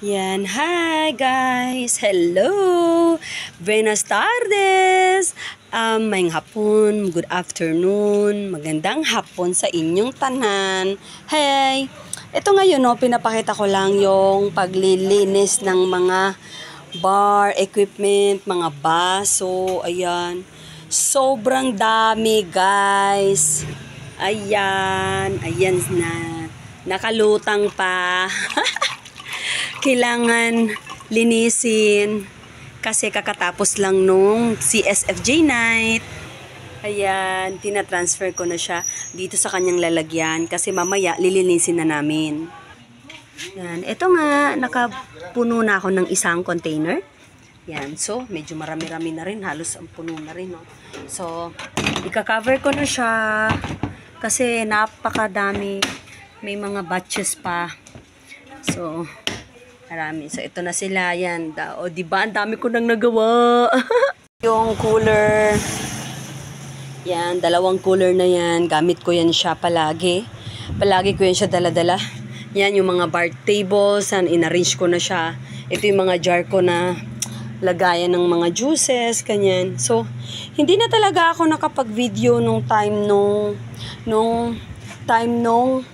Yan, hi guys! Hello! Buenas tardes! Mayang hapon, good afternoon, magandang hapon sa inyong tanan. Hey! Ito ngayon, no, pinapakita ko lang yung paglilinis ng mga bar equipment, mga baso, ayan. Sobrang dami guys. Ayan, ayan na. Nakalutang pa. Kailangan linisin kasi kakatapos lang nung CSFJ night. Ayan, tinatransfer ko na siya dito sa kanyang lalagyan kasi mamaya lilinisin na namin. Yan, ito nga, nakapuno na ako ng isang container. Yan, so medyo marami-rami na rin, halos ang puno na rin. No? So, ika-cover ko na siya kasi napakadami, may mga batches pa. So, marami. So, ito na sila. Yan. O, diba? Ang dami ko nang nagawa. Yung cooler. Yan. Dalawang cooler na yan. Gamit ko yan siya palagi. Palagi ko yan siya dala-dala. Yan. Yung mga bar tables. In-arrange ko na siya. Ito yung mga jar ko na lagayan ng mga juices. Kanyan. So, hindi na talaga ako nakapag-video nung time nung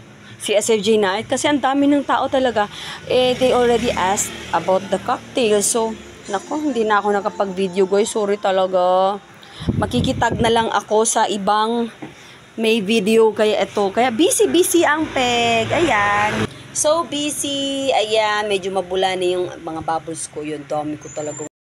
CSFJ night kasi ang dami ng tao talaga. They already asked about the cocktail. So, nako, hindi na ako nakapag-video guys. Sorry talaga. Makikitag na lang ako sa ibang may video kaya ito. Kaya busy ang peg. Ayan. So busy. Ayan, medyo mabula na yung mga bubbles ko. Yun, dami ko talaga.